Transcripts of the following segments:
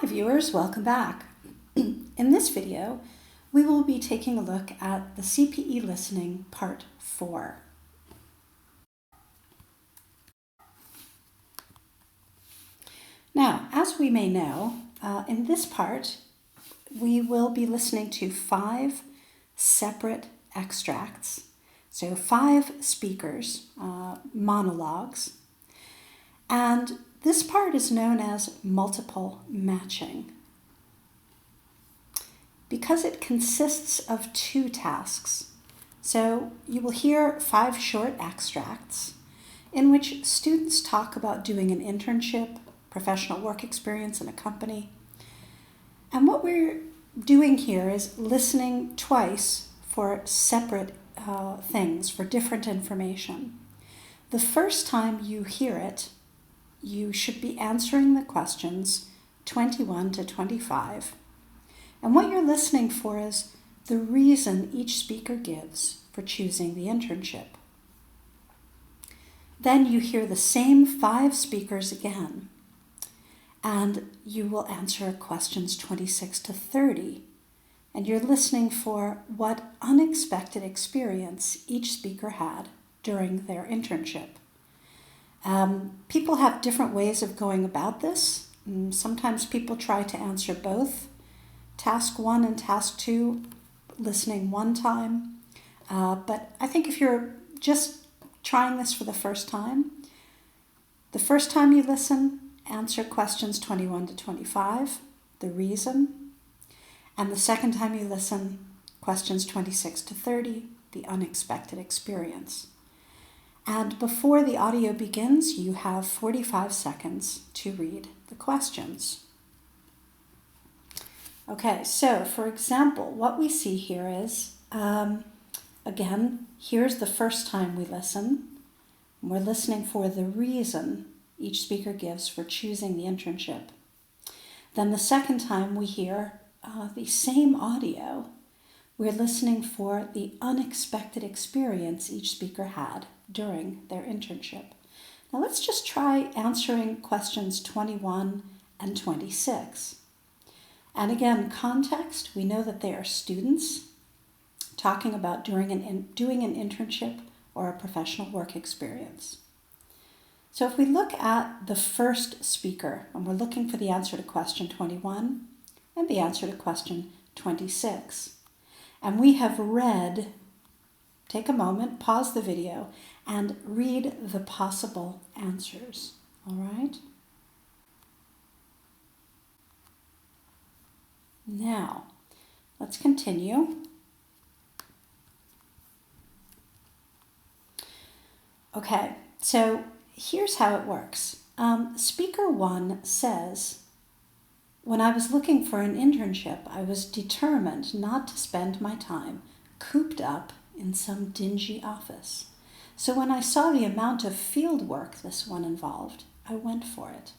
viewers, welcome back. In this video, we will be taking a look at the CPE Listening Part 4. Now, as we may know, in this part, we will be listening to 5 separate extracts. So 5 speakers, monologues, and this part is known as multiple matching because it consists of 2 tasks. So you will hear 5 short extracts in which students talk about doing an internship, professional work experience in a company. And what we're doing here is listening twice for separate things, for different information. The first time you hear it, you should be answering the questions 21 to 25. And what you're listening for is the reason each speaker gives for choosing the internship. Then you hear the same 5 speakers again, and you will answer questions 26 to 30. And you're listening for what unexpected experience each speaker had during their internship. People have different ways of going about this. Sometimes people try to answer both, task 1 and task 2, listening one time. But I think if you're just trying this for the first time you listen, answer questions 21 to 25, the reason. And the second time you listen, questions 26 to 30, the unexpected experience. And before the audio begins, you have 45 seconds to read the questions. Okay, so for example, what we see here is, again, here's the first time we listen. We're listening for the reason each speaker gives for choosing the internship. Then the second time we hear the same audio, we're listening for the unexpected experience each speaker had during their internship. Now let's just try answering questions 21 and 26. And again, context, we know that they are students talking about doing an internship or a professional work experience. So if we look at the first speaker, and we're looking for the answer to question 21 and the answer to question 26, and we have read, take a moment, pause the video, and read the possible answers, all right? Now, let's continue. Okay, so here's how it works. Speaker 1 says, "When I was looking for an internship, I was determined not to spend my time cooped up in some dingy office. So when I saw the amount of field work this one involved, I went for it."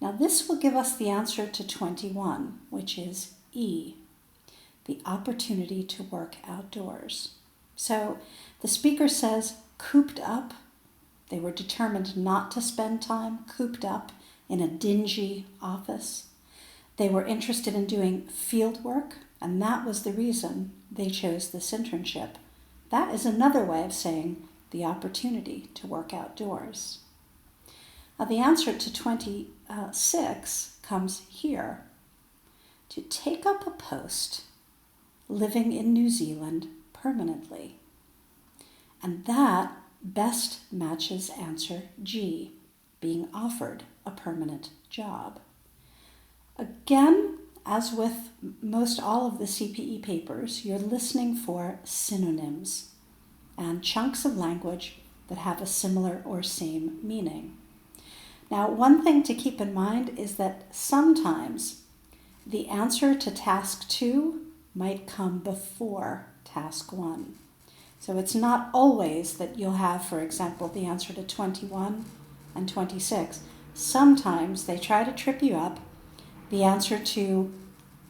Now this will give us the answer to 21, which is E, the opportunity to work outdoors. So the speaker says cooped up. They were determined not to spend time cooped up in a dingy office. They were interested in doing field work, and that was the reason they chose this internship. That is another way of saying the opportunity to work outdoors. Now the answer to 26 comes here. To take up a post living in New Zealand permanently. And that best matches answer G, being offered a permanent job. Again, as with most all of the CPE papers, you're listening for synonyms and chunks of language that have a similar or same meaning. Now, one thing to keep in mind is that sometimes the answer to task 2 might come before task 1. So it's not always that you'll have, for example, the answer to 21 and 26. Sometimes they try to trip you up. The answer to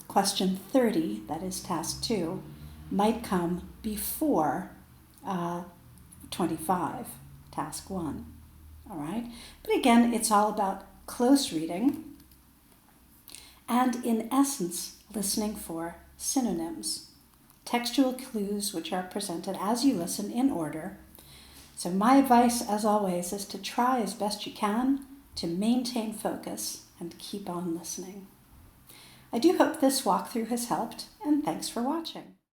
question 30, that is task 2, might come before 25, task 1. All right? But again, it's all about close reading and in essence, listening for synonyms, textual clues which are presented as you listen in order. So my advice, as always, is to try as best you can to maintain focus and keep on listening. I do hope this walkthrough has helped, and thanks for watching.